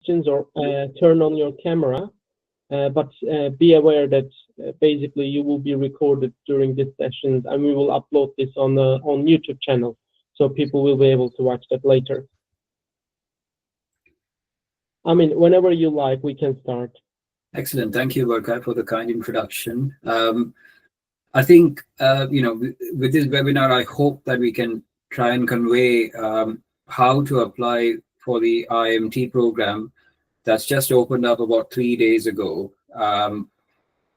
questions or turn on your camera, but be aware that basically you will be recorded during this session, and we will upload this on YouTube channel, so people will be able to watch that later. I mean, whenever you like, we can start. Excellent. Thank you, Berkay, for the kind introduction. I think, with this webinar, I hope that we can try and convey how to apply for the IMT program that's just opened up about 3 days ago.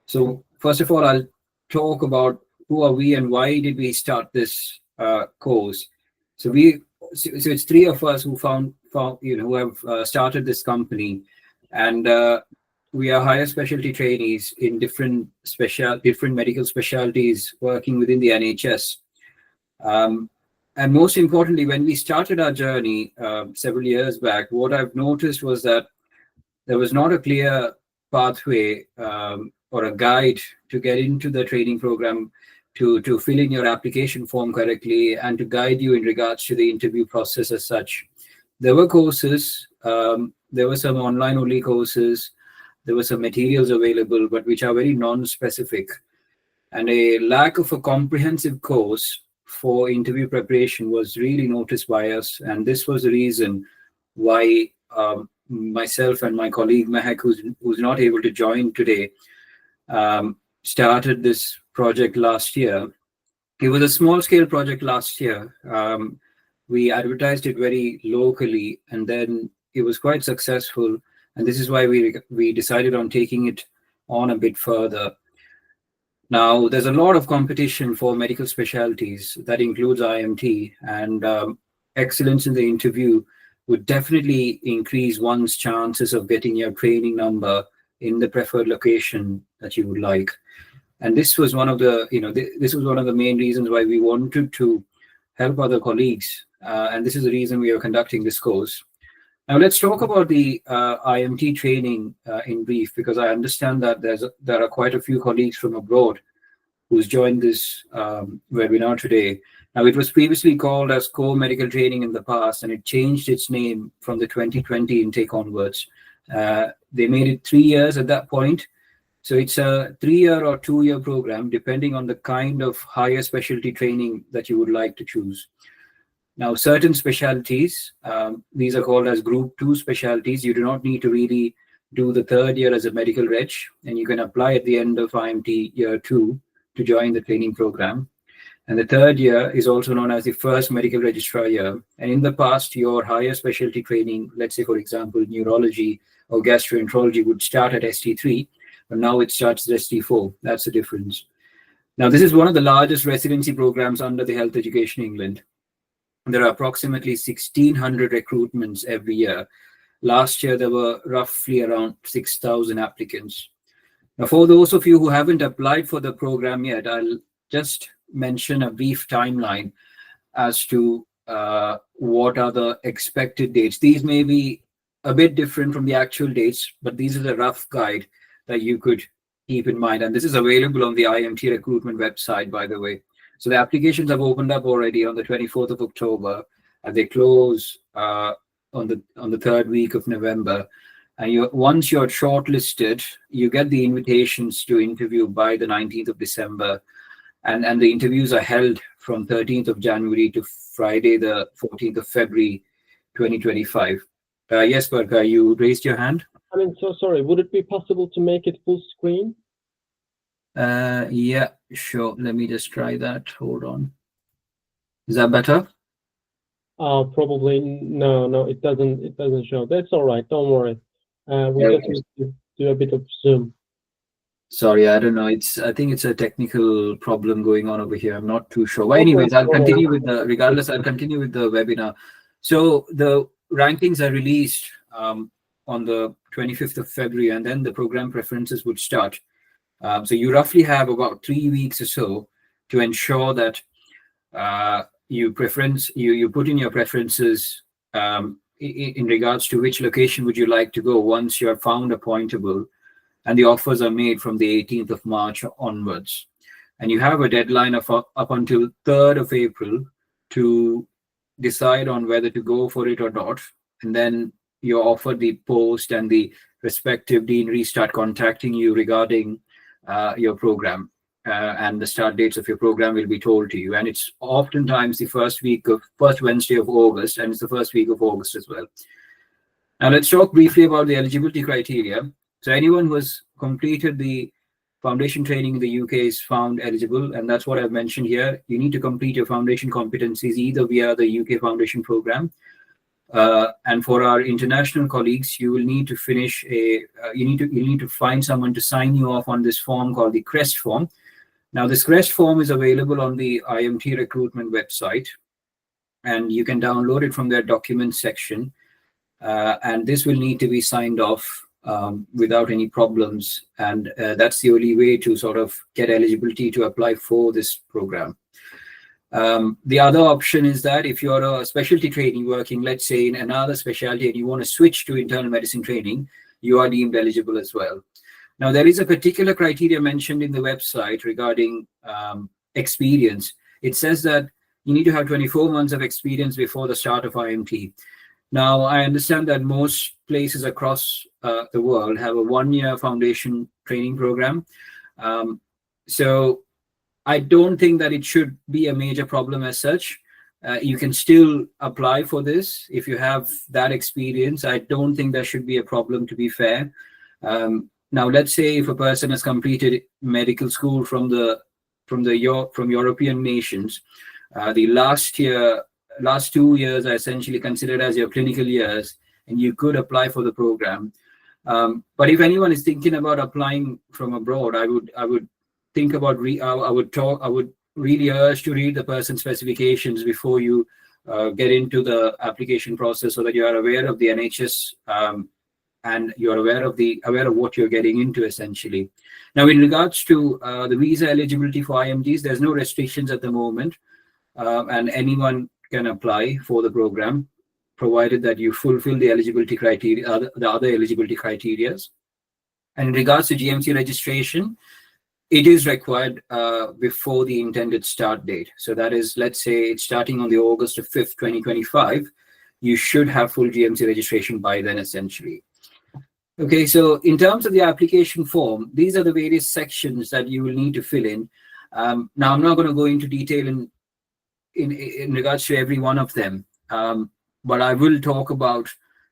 So first of all, I'll talk about who are we and why did we start this course. So it's 3 of us who who have started this company, and we are higher specialty trainees in different medical specialties working within the NHS. And most importantly, when we started our journey several years back, what I've noticed was that there was not a clear pathway or a guide to get into the training program, to fill in your application form correctly, and to guide you in regards to the interview process as such. There were courses, there were some online only courses, there were some materials available, but which are very non-specific. And a lack of a comprehensive course for interview preparation was really noticed by us. And this was the reason why myself and my colleague Mehak, who's not able to join today, started this project last year. It was a small-scale project last year. We advertised it very locally, and then it was quite successful. And this is why we decided on taking it on a bit further. Now, there's a lot of competition for medical specialties. That includes IMT, and excellence in the interview would definitely increase one's chances of getting your training number in the preferred location that you would like. And this was one of the, this was one of the main reasons why we wanted to help other colleagues. And this is the reason we are conducting this course. Now, let's talk about the IMT training in brief, because I understand that there are quite a few colleagues from abroad who's joined this webinar today. Now, it was previously called as Core Medical Training in the past, and it changed its name from the 2020 intake onwards. They made it 3 years at that point. So it's a 3-year or 2-year program, depending on the kind of higher specialty training that you would like to choose. Now, certain specialties, these are called as Group 2 specialties. You do not need to really do the 3rd year as a medical reg, and you can apply at the end of IMT year 2 to join the training program. And the 3rd year is also known as the first medical registrar year. And in the past, your higher specialty training, let's say, for example, neurology or gastroenterology, would start at ST3, but now it starts at ST4. That's the difference. Now, this is one of the largest residency programs under the Health Education England. There are approximately 1,600 recruitments every year. Last year, there were roughly around 6,000 applicants. Now, for those of you who haven't applied for the program yet, I'll just mention a brief timeline as to what are the expected dates. These may be a bit different from the actual dates, but these are the rough guide that you could keep in mind. And this is available on the IMT recruitment website, by the way. So the applications have opened up already on the 24th of October, and they close on the 3rd week of November. And once you're shortlisted, you get the invitations to interview by the 19th of December. And the interviews are held from 13th of January to Friday, the 14th of February, 2025. Yes, Berkay, you raised your hand. I mean, so sorry. Would it be possible to make it full screen? Yeah, sure. Let me just try that. Hold on. Is that better? Probably no. It doesn't show. That's all right. Don't worry. We just need to do a bit of Zoom. Sorry, I don't know. I think it's a technical problem going on over here. I'm not too sure. But anyways, I'll continue with I'll continue with the webinar. So the rankings are released on the 25th of February, and then the program preferences would start. So you roughly have about 3 weeks or so to ensure that you put in your preferences in regards to which location would you like to go once you are found appointable, and the offers are made from the 18th of March onwards. And you have a deadline of up until 3rd of April to decide on whether to go for it or not. And then you're offered the post and the respective deanery start contacting you regarding your program. And the start dates of your program will be told to you. And it's oftentimes the first Wednesday of August, and it's the first week of August as well. Now let's talk briefly about the eligibility criteria. So anyone who has completed the foundation training in the UK is found eligible, and that's what I've mentioned here. You need to complete your foundation competencies either via the UK foundation program, and for our international colleagues, you will need to finish you need to find someone to sign you off on this form called the CREST form. Now this CREST form is available on the IMT recruitment website, and you can download it from their documents section, and this will need to be signed off without any problems, and that's the only way to sort of get eligibility to apply for this program. The other option is that if you're a specialty trainee working, let's say, in another specialty and you want to switch to internal medicine training, you are deemed eligible as well. Now, there is a particular criteria mentioned in the website regarding experience. It says that you need to have 24 months of experience before the start of IMT. Now, I understand that most places across the world have a 1-year foundation training program. So I don't think that it should be a major problem as such. You can still apply for this if you have that experience. I don't think there should be a problem, to be fair. Now, let's say if a person has completed medical school from European nations, the last 2 years are essentially considered as your clinical years, and you could apply for the program. But if anyone is thinking about applying from abroad, I would think about I would really urge to read the person specifications before you get into the application process, so that you are aware of the NHS and you're aware of what you're getting into essentially. Now, in regards to the visa eligibility for IMTs, there's no restrictions at the moment, and anyone can apply for the program, provided that you fulfill the eligibility criteria, the other eligibility criteria. And in regards to GMC registration, it is required before the intended start date. So that is, let's say it's starting on the August 5th, 2025. You should have full GMC registration by then, essentially. Okay, so in terms of the application form, these are the various sections that you will need to fill in. Now, I'm not going to go into detail in regards to every one of them, but I will talk about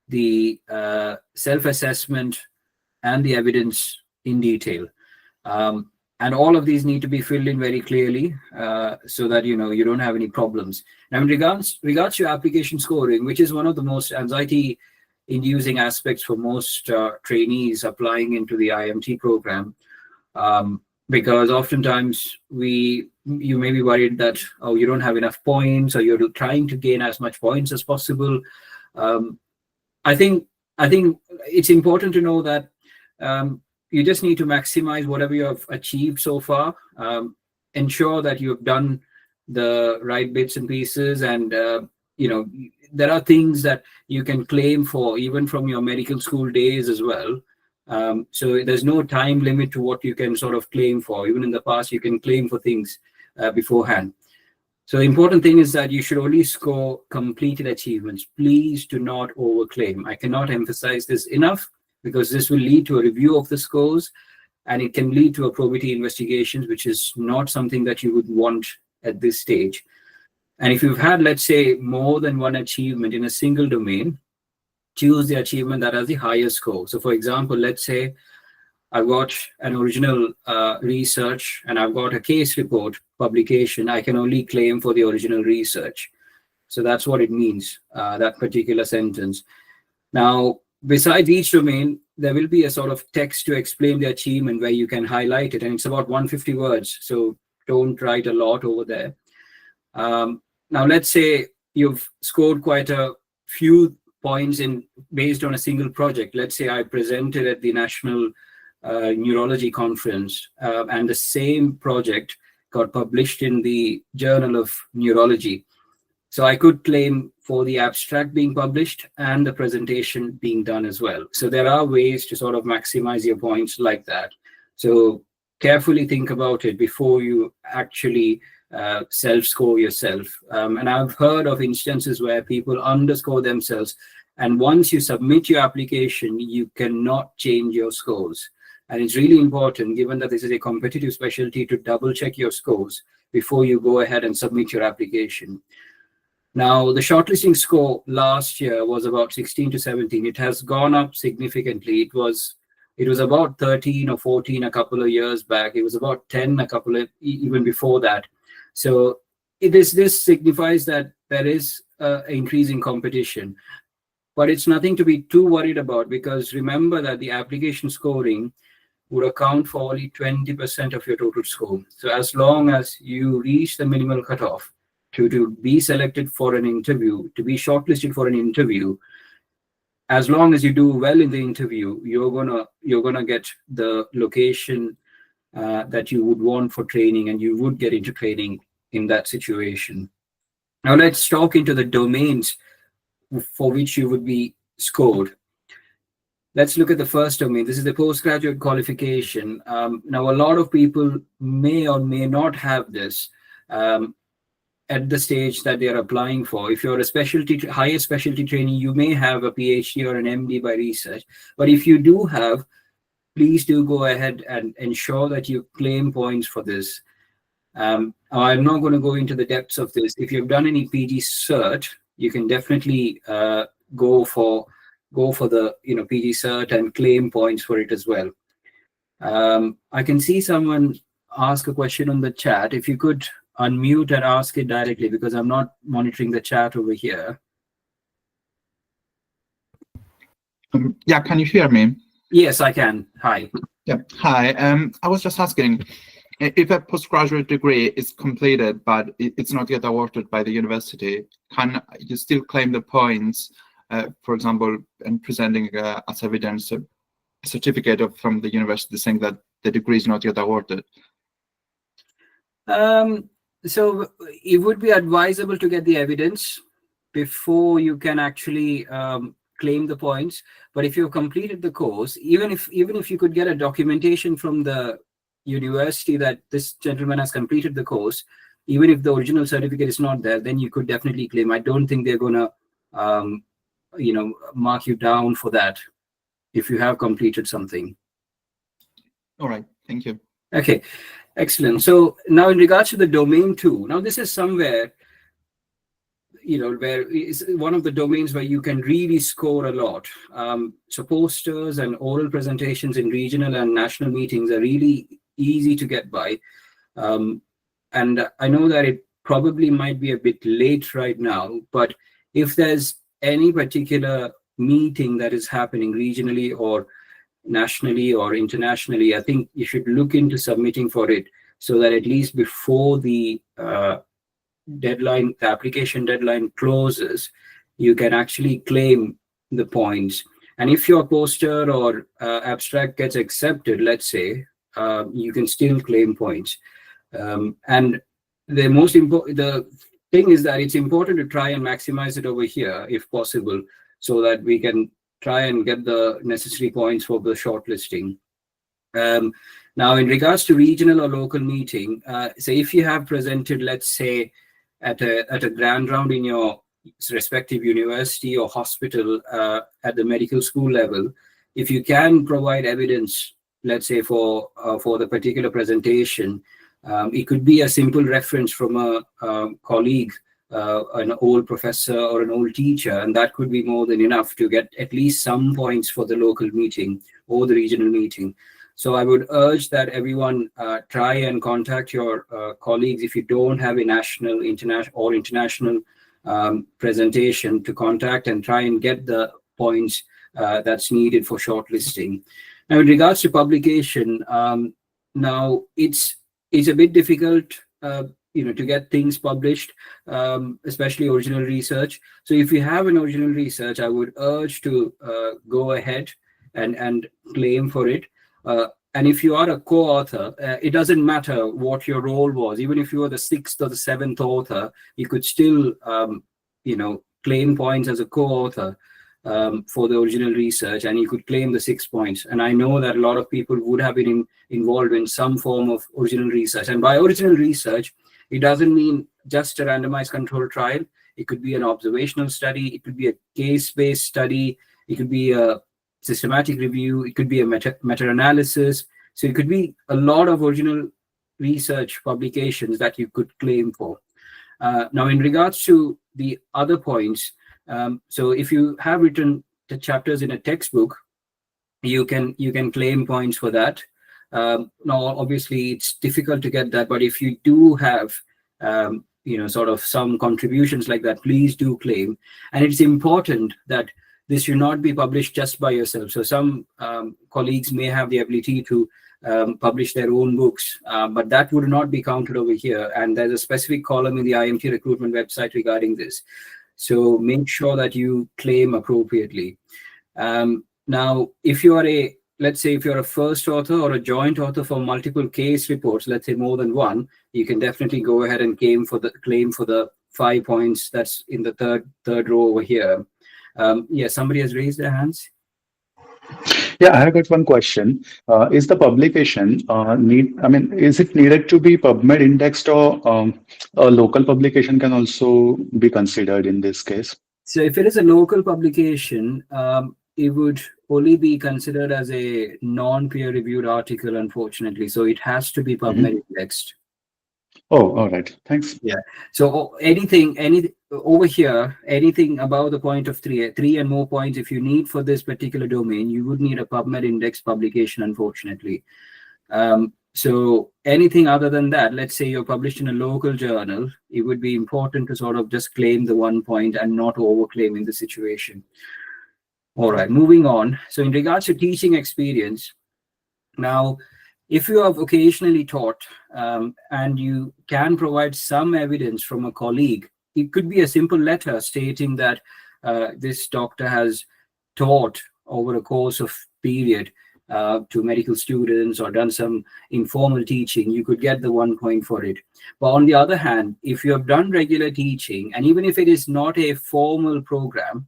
the self-assessment and the evidence in detail. And all of these need to be filled in very clearly, so that you don't have any problems. Now, in regards to application scoring, which is one of the most anxiety-inducing aspects for most trainees applying into the IMT program, because oftentimes you may be worried that, oh, you don't have enough points, or you're trying to gain as much points as possible. I think it's important to know that you just need to maximize whatever you have achieved so far. Ensure that you have done the right bits and pieces, and there are things that you can claim for even from your medical school days as well. So there's no time limit to what you can sort of claim for. Even in the past, you can claim for things beforehand. So the important thing is that you should only score completed achievements. Please do not overclaim. I cannot emphasize this enough, because this will lead to a review of the scores, and it can lead to a probity investigations, which is not something that you would want at this stage. And if you've had, let's say, more than one achievement in a single domain, choose the achievement that has the highest score. So for example, let's say I've got an original research and I've got a case report publication. I can only claim for the original research. So that's what it means, that particular sentence. Now, besides each domain, there will be a sort of text to explain the achievement where you can highlight it, and it's about 150 words. So don't write a lot over there. Now, let's say you've scored quite a few points based on a single project. Let's say I presented at the National Neurology Conference, and the same project got published in the Journal of Neurology. So I could claim for the abstract being published and the presentation being done as well. So there are ways to sort of maximize your points like that. So carefully think about it before you actually self-score yourself. And I've heard of instances where people underscore themselves And once you submit your application, you cannot change your scores. And it's really important, given that this is a competitive specialty, to double check your scores before you go ahead and submit your application. Now, the shortlisting score last year was about 16 to 17. It has gone up significantly. It was about 13 or 14 a couple of years back. It was about 10 a couple of even before that. So this signifies that there is increasing competition. But it's nothing to be too worried about, because remember that the application scoring would account for only 20% of your total score. So as long as you reach the minimal cutoff to be selected for an interview, to be shortlisted for an interview, as long as you do well in the interview, you're gonna get the location that you would want for training, and you would get into training in that situation. Now let's talk into the domains for which you would be scored. Let's look at the first domain. This is the postgraduate qualification. Now, a lot of people may or may not have this at the stage that they are applying for. If you're a higher specialty trainee, you may have a PhD or an MD by research. But if you do have, please do go ahead and ensure that you claim points for this. I'm not going to go into the depths of this. If you've done any PG cert, you can definitely go for the PG cert and claim points for it as well. I can see someone ask a question on the chat. If you could unmute and ask it directly, because I'm not monitoring the chat over here. Yeah, can you hear me? Yes, I can. Hi. Yeah, hi. I was just asking, if a postgraduate degree is completed but it's not yet awarded by the university, can you still claim the points, for example, and presenting as evidence a certificate from the university saying that the degree is not yet awarded? So it would be advisable to get the evidence before you can actually claim the points. But if you've completed the course, even if you could get a documentation from the university that this gentleman has completed the course, even if the original certificate is not there, then you could definitely claim. I don't think they're gonna mark you down for that if you have completed something. All right, thank you. Okay, excellent. So now in regards to the domain 2, now this is somewhere where it's one of the domains where you can really score a lot. So posters and oral presentations in regional and national meetings are really easy to get by. And I know that it probably might be a bit late right now, but if there's any particular meeting that is happening regionally or nationally or internationally, I think you should look into submitting for it, so that at least before the deadline, the application deadline closes, you can actually claim the points. And if your poster or abstract gets accepted, let's say, you can still claim points. And the thing is that it's important to try and maximize it over here if possible, so that we can try and get the necessary points for the shortlisting. Now, in regards to regional or local meeting, say if you have presented, let's say, at a grand round in your respective university or hospital at the medical school level, if you can provide evidence, let's say for the particular presentation, it could be a simple reference from a colleague, an old professor or an old teacher, and that could be more than enough to get at least some points for the local meeting or the regional meeting. So I would urge that everyone try and contact your colleagues if you don't have a national, international presentation, to contact and try and get the points that's needed for shortlisting. Now, in regards to publication, now it's a bit difficult, to get things published, especially original research. So if you have an original research, I would urge to go ahead and claim for it. And if you are a co-author, it doesn't matter what your role was. Even if you were the 6th or the 7th author, you could still, claim points as a co-author for the original research, and you could claim the 6 points. And I know that a lot of people would have been involved in some form of original research. And by original research, it doesn't mean just a randomized controlled trial. it could be an observational study, it could be a case-based study, it could be a systematic review, it could be a meta-analysis. So it could be a lot of original research publications that you could claim for. Now, in regards to the other points, so if you have written the chapters in a textbook, you can claim points for that. Now, obviously, it's difficult to get that, but if you do have sort of some contributions like that, please do claim. And it's important that this should not be published just by yourself. So some colleagues may have the ability to publish their own books, but that would not be counted over here. And there's a specific column in the IMT recruitment website regarding this. So make sure that you claim appropriately. Now, if you are let's say if you're a first author or a joint author for multiple case reports, let's say more than one, you can definitely go ahead and claim for the 5 points that's in the third row over here. Yeah, somebody has raised their hands. Yeah, I have got one question. Is the publication is it needed to be PubMed indexed, or a local publication can also be considered in this case? So if it is a local publication, it would only be considered as a non-peer reviewed article, unfortunately. So it has to be PubMed indexed. Oh, all right. Thanks. Yeah. So anything over here, anything above the point of three and more points, if you need for this particular domain, you would need a PubMed index publication, unfortunately. So anything other than that, let's say you're published in a local journal, it would be important to sort of just claim the 1 point and not overclaim in the situation. All right, moving on. So in regards to teaching experience, now, if you have occasionally taught and you can provide some evidence from a colleague, it could be a simple letter stating that this doctor has taught over a course of period to medical students or done some informal teaching, you could get the 1 point for it. But on the other hand, if you have done regular teaching, and even if it is not a formal program,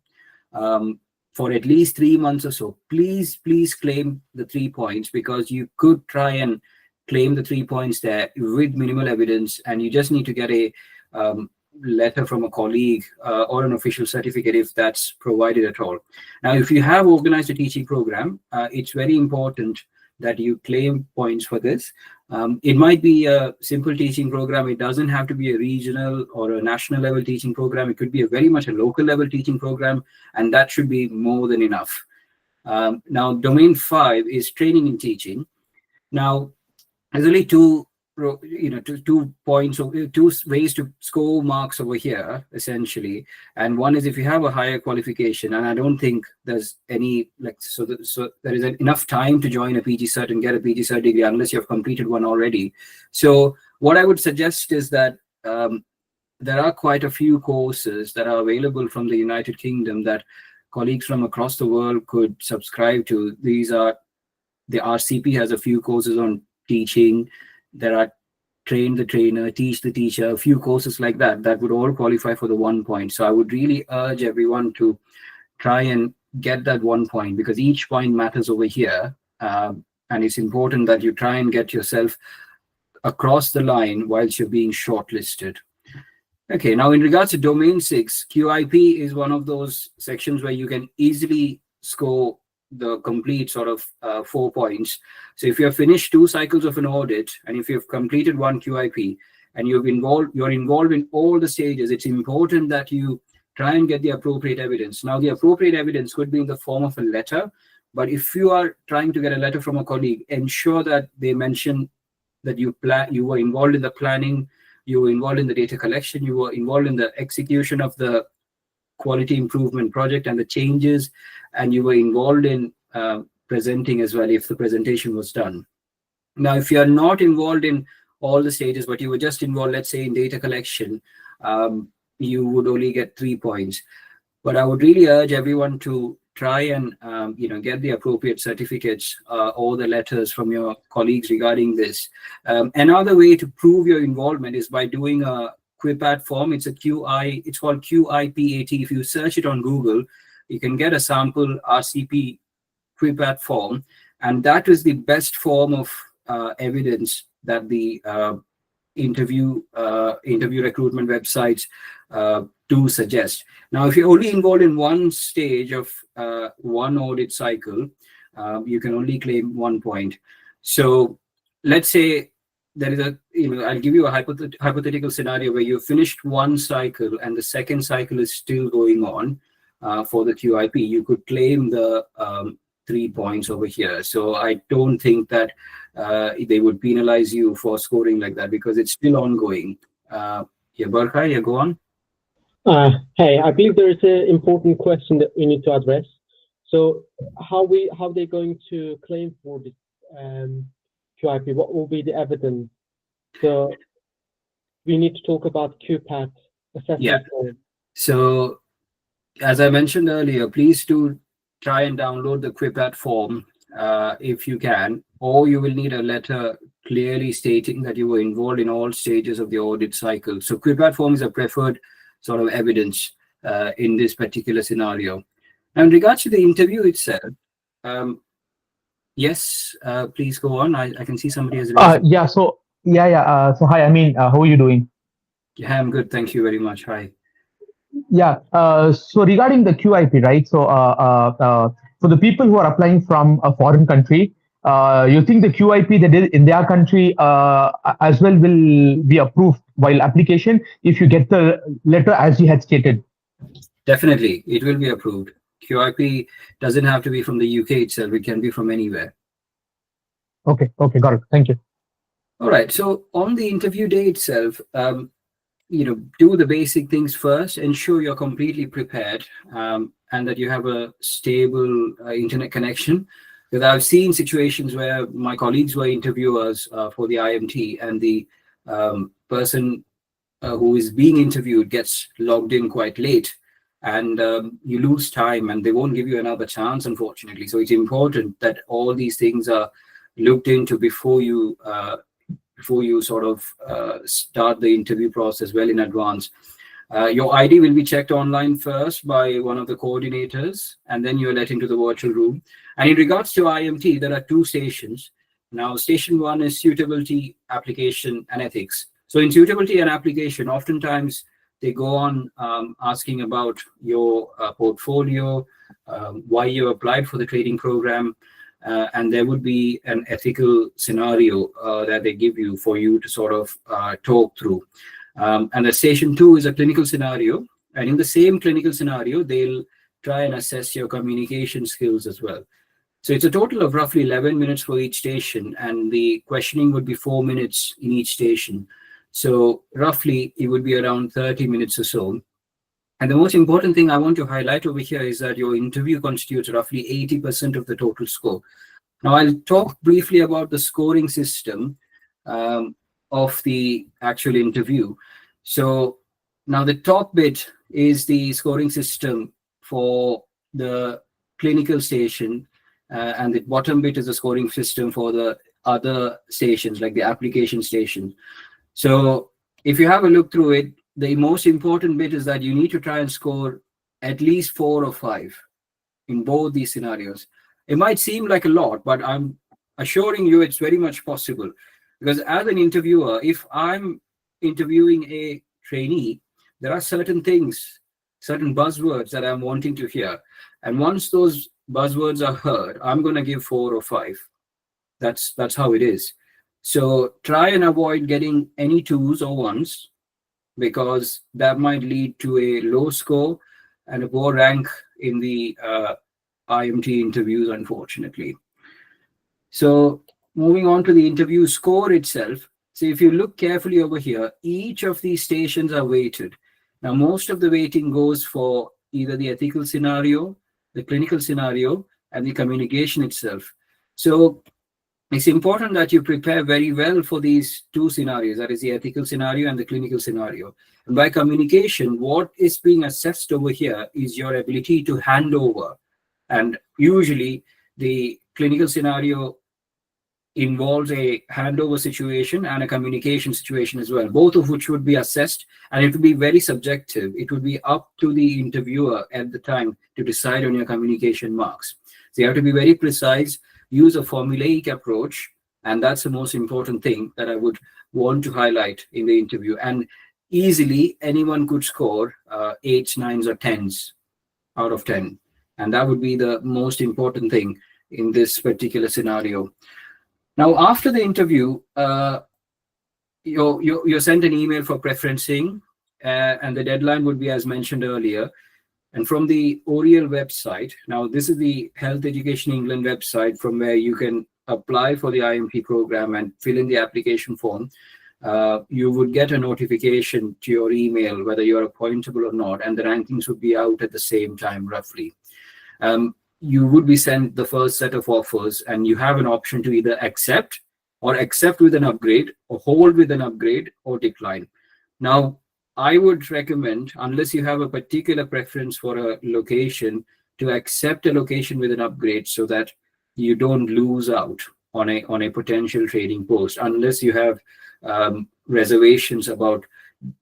for at least 3 months or so, please claim the 3 points, because you could try and claim the 3 points there with minimal evidence, and you just need to get a letter from a colleague or an official certificate if that's provided at all. Now, if you have organized a teaching program, it's very important that you claim points for this. It might be a simple teaching program. It doesn't have to be a regional or a national level teaching program. It could be very much a local level teaching program, and that should be more than enough. Now, domain 5 is training in teaching. Now, there's only two points, or 2 ways to score marks over here, essentially. And one is if you have a higher qualification, and I don't think there's any so there is enough time to join a PG Cert and get a PG Cert degree unless you've completed one already. So what I would suggest is that there are quite a few courses that are available from the United Kingdom that colleagues from across the world could subscribe to. These are, the RCP has a few courses on teaching. There are train the trainer, teach the teacher, a few courses like that would all qualify for the 1 point. So I would really urge everyone to try and get that 1 point, because each point matters over here. And it's important that you try and get yourself across the line whilst you're being shortlisted. Okay, now in regards to domain 6, QIP is one of those sections where you can easily score the complete sort of 4 points. So if you have finished 2 cycles of an audit, and if you've completed 1 QIP, and you're involved in all the stages, it's important that you try and get the appropriate evidence. Now, the appropriate evidence could be in the form of a letter, but if you are trying to get a letter from a colleague, ensure that they mention that you were involved in the planning, you were involved in the data collection, you were involved in the execution of the quality improvement project and the changes, and you were involved in presenting as well if the presentation was done. Now, if you are not involved in all the stages, but you were just involved, let's say, in data collection, you would only get 3 points. But I would really urge everyone to try and get the appropriate certificates or the letters from your colleagues regarding this. Another way to prove your involvement is by doing a QIPAT form. It's called QIPAT. If you search it on Google, you can get a sample RCP QIPAT form, and that is the best form of evidence that the interview recruitment websites do suggest. Now, if you're only involved in one stage of one audit cycle, you can only claim 1 point. So let's say there is I'll give you a hypothetical scenario where you finished one cycle and the second cycle is still going on for the QIP. You could claim the 3 points over here. So I don't think that they would penalize you for scoring like that because it's still ongoing. Berkay, go on. Hey, I believe there is an important question that we need to address. So how they're going to claim for this QIP? What will be the evidence? So we need to talk about QPAT assessment. Yeah. So as I mentioned earlier, please do try and download the QPAT form if you can, or you will need a letter clearly stating that you were involved in all stages of the audit cycle. So QPAT form is a preferred sort of evidence in this particular scenario. Now, in regards to the interview itself, yes, please go on. I can see somebody has raised. So hi, Ameen, how are you doing? Yeah, I'm good. Thank you very much. Hi. Yeah. So regarding the QIP, right? So for the people who are applying from a foreign country, you think the QIP that is in their country as well will be approved while application if you get the letter as you had stated? Definitely, it will be approved. QIP doesn't have to be from the UK itself. It can be from anywhere. Okay, got it. Thank you. All right. So on the interview day itself, do the basic things first. Ensure you're completely prepared and that you have a stable internet connection. Because I've seen situations where my colleagues were interviewers for the IMT, and the person who is being interviewed gets logged in quite late, and you lose time, and they won't give you another chance, unfortunately. So it's important that all these things are looked into before you sort of start the interview process well in advance. Your ID will be checked online first by one of the coordinators, and then you're let into the virtual room. And in regards to IMT, there are 2 stations. Now, station 1 is suitability, application, and ethics. So in suitability and application, oftentimes they go on asking about your portfolio, why you applied for the training program, and there would be an ethical scenario that they give you for you to sort of talk through. And the station 2 is a clinical scenario. And in the same clinical scenario, they'll try and assess your communication skills as well. So it's a total of roughly 11 minutes for each station, and the questioning would be 4 minutes in each station. So roughly it would be around 30 minutes or so. And the most important thing I want to highlight over here is that your interview constitutes roughly 80% of the total score. Now, I'll talk briefly about the scoring system of the actual interview. So now the top bit is the scoring system for the clinical station, and the bottom bit is the scoring system for the other stations, like the application station. So if you have a look through it, the most important bit is that you need to try and score at least 4 or 5 in both these scenarios. It might seem like a lot, but I'm assuring you it's very much possible. Because as an interviewer, if I'm interviewing a trainee, there are certain things, certain buzzwords that I'm wanting to hear. And once those buzzwords are heard, I'm going to give 4 or 5. That's how it is. So try and avoid getting any 2s or 1s, because that might lead to a low score and a poor rank in the IMT interviews, unfortunately. So moving on to the interview score itself. So if you look carefully over here, each of these stations are weighted. Now, most of the weighting goes for either the ethical scenario, the clinical scenario, and the communication itself. So it's important that you prepare very well for these 2 scenarios, that is the ethical scenario and the clinical scenario. And by communication, what is being assessed over here is your ability to hand over. And usually the clinical scenario involves a handover situation and a communication situation as well, both of which would be assessed, and it would be very subjective. It would be up to the interviewer at the time to decide on your communication marks. So you have to be very precise, use a formulaic approach, and that's the most important thing that I would want to highlight in the interview. And easily anyone could score 8s, 9s, or 10s out of 10. And that would be the most important thing in this particular scenario. Now, after the interview, you're sent an email for preferencing, and the deadline would be as mentioned earlier. And from the Oriel website, now this is the Health Education England website from where you can apply for the IMT program and fill in the application form. You would get a notification to your email whether you're appointable or not, and the rankings would be out at the same time roughly. You would be sent the first set of offers, and you have an option to either accept with an upgrade, or hold with an upgrade, or decline. Now, I would recommend, unless you have a particular preference for a location, to accept a location with an upgrade so that you don't lose out on a potential training post, unless you have reservations about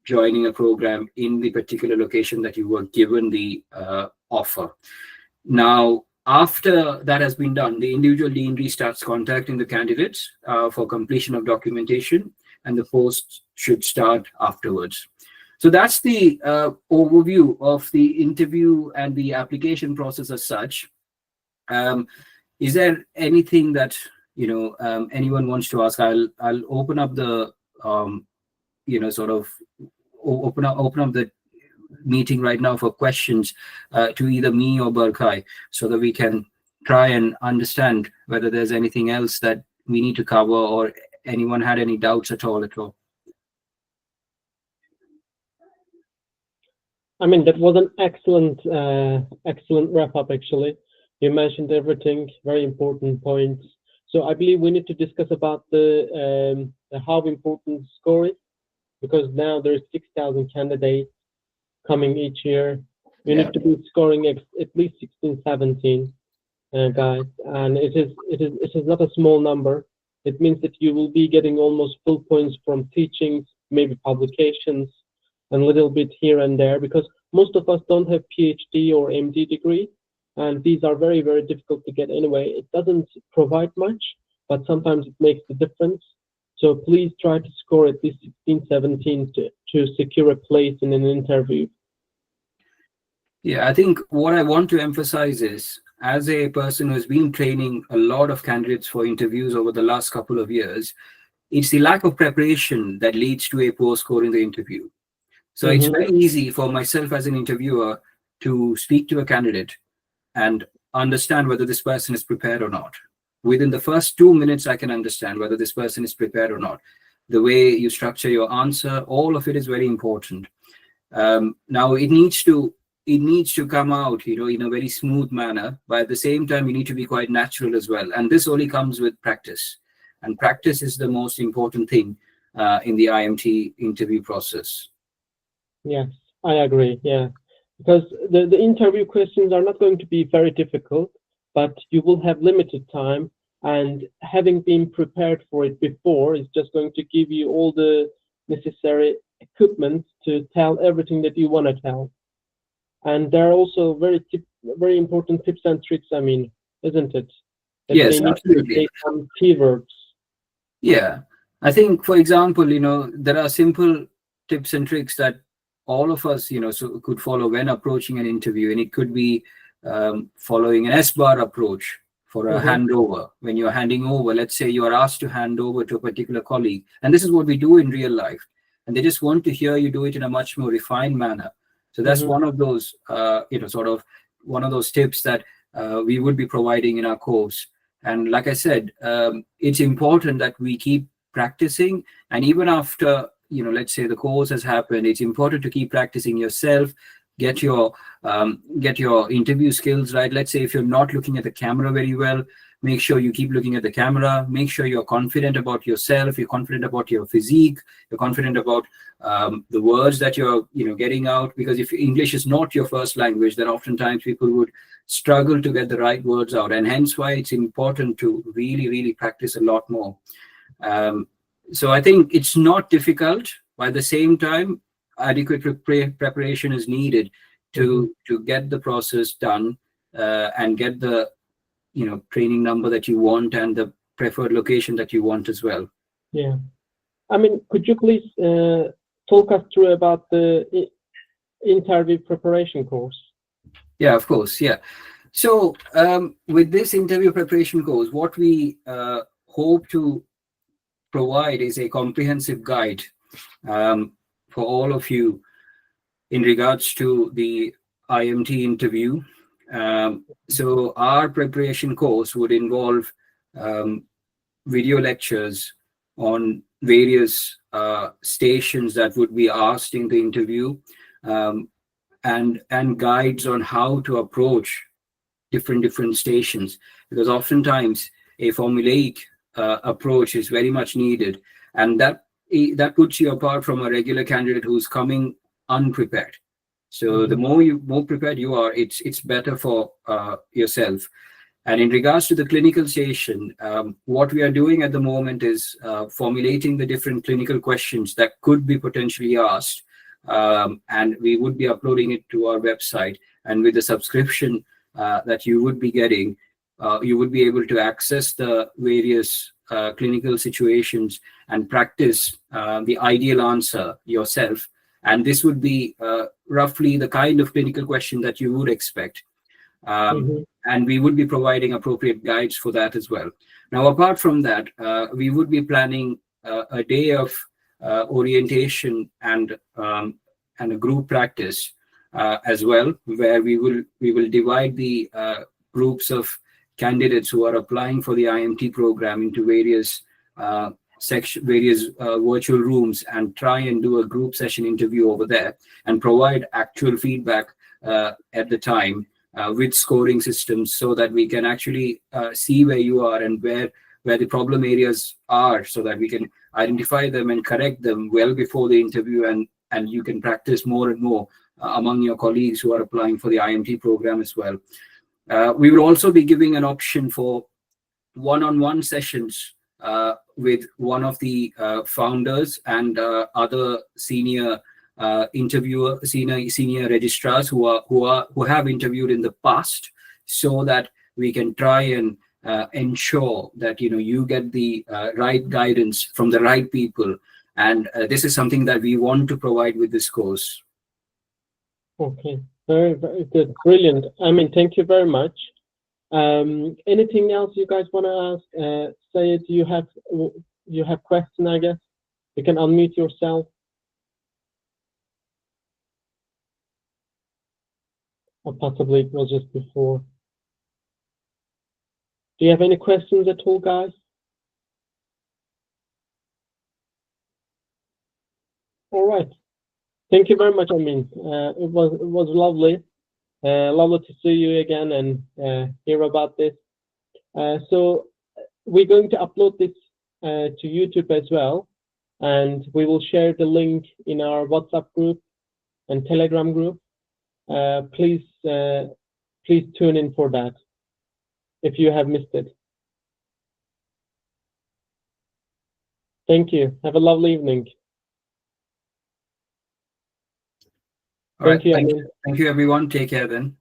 joining a program in the particular location that you were given the offer. Now, after that has been done, the individual deanery starts contacting the candidates for completion of documentation, and the post should start afterwards. So that's the overview of the interview and the application process as such. Is there anything that anyone wants to ask? I'll open up the open up the meeting right now for questions to either me or Berkay, so that we can try and understand whether there's anything else that we need to cover, or anyone had any doubts at all. I mean, that was an excellent wrap up, actually. You mentioned everything, very important points. So I believe we need to discuss about the how important score is, because now there's 6,000 candidates coming each year. You need to be scoring at least 16, 17, guys, and it is not a small number. It means that you will be getting almost full points from teachings, maybe publications, and a little bit here and there, because most of us don't have PhD or MD degree, and these are very, very difficult to get anyway. It doesn't provide much, but sometimes it makes the difference. So please try to score at least 16, 17 to secure a place in an interview. Yeah, I think what I want to emphasize is, as a person who's been training a lot of candidates for interviews over the last couple of years, it's the lack of preparation that leads to a poor score in the interview. So it's very easy for myself as an interviewer to speak to a candidate and understand whether this person is prepared or not. Within the first 2 minutes, I can understand whether this person is prepared or not. The way you structure your answer, all of it is very important. Now it needs to come out, in a very smooth manner, but at the same time, you need to be quite natural as well. And this only comes with practice. And practice is the most important thing in the IMT interview process. Yes, I agree. Yeah, because the interview questions are not going to be very difficult, but you will have limited time, and having been prepared for it before is just going to give you all the necessary equipment to tell everything that you want to tell. And there are also very important tips and tricks, I mean, isn't it? That yes, absolutely. Some keywords. Yeah, I think, for example, there are simple tips and tricks that all of us, could follow when approaching an interview, and it could be following an S-bar approach for a handover. When you're handing over, let's say you are asked to hand over to a particular colleague, and this is what we do in real life, and they just want to hear you do it in a much more refined manner. So that's one of those, one of those tips that we would be providing in our course. And like I said, it's important that we keep practicing, and even after, let's say the course has happened, it's important to keep practicing yourself, get your interview skills right. Let's say if you're not looking at the camera very well, make sure you keep looking at the camera. Make sure you're confident about yourself, you're confident about your physique, you're confident about the words that you're getting out, because if English is not your first language, then oftentimes people would struggle to get the right words out, and hence why it's important to really practice a lot more. So I think it's not difficult, but at the same time, adequate preparation is needed to get the process done and get the training number that you want and the preferred location that you want as well. Yeah. I mean, could you please talk us through about the interview preparation course? Yeah, of course. Yeah. So with this interview preparation course, what we hope to provide is a comprehensive guide for all of you in regards to the IMT interview. So our preparation course would involve video lectures on various stations that would be asked in the interview, and guides on how to approach different stations, because oftentimes a formulaic approach is very much needed, and that puts you apart from a regular candidate who's coming unprepared. So the more prepared you are, it's better for yourself. And in regards to the clinical station, what we are doing at the moment is formulating the different clinical questions that could be potentially asked, and we would be uploading it to our website. And with the subscription that you would be getting, you would be able to access the various clinical situations and practice the ideal answer yourself. And this would be roughly the kind of clinical question that you would expect. And we would be providing appropriate guides for that as well. Now, apart from that, we would be planning a day of orientation and a group practice as well, where we will divide the groups of candidates who are applying for the IMT program into various virtual rooms, and try and do a group session interview over there and provide actual feedback at the time with scoring systems, so that we can actually see where you are and where the problem areas are, so that we can identify them and correct them well before the interview, and you can practice more and more among your colleagues who are applying for the IMT program as well. We will also be giving an option for one-on-one sessions with one of the founders and other senior senior registrars who have interviewed in the past, so that we can try and ensure that you get the right guidance from the right people. And this is something that we want to provide with this course. Okay, very, very good, brilliant. I mean, thank you very much. Anything else you guys want to ask? Sayed, you have question, I guess. You can unmute yourself. Or possibly it was just before. Do you have any questions at all, guys? All right. Thank you very much, Ameen. It was lovely. Lovely to see you again and hear about this. So we're going to upload this to YouTube as well, and we will share the link in our WhatsApp group and Telegram group. Please tune in for that if you have missed it. Thank you. Have a lovely evening. Thank you, everyone. Take care then.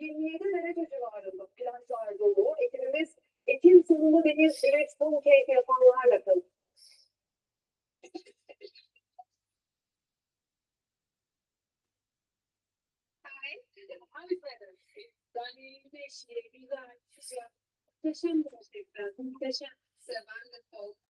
27 derece civarında plajlar dolu. Ekibimiz Ekim sonunda deniz evet bu keyfi yapanlarla kalın. Dahiliye güzel, güzel. Muhteşem gerçekten. Muhteşem. Ben de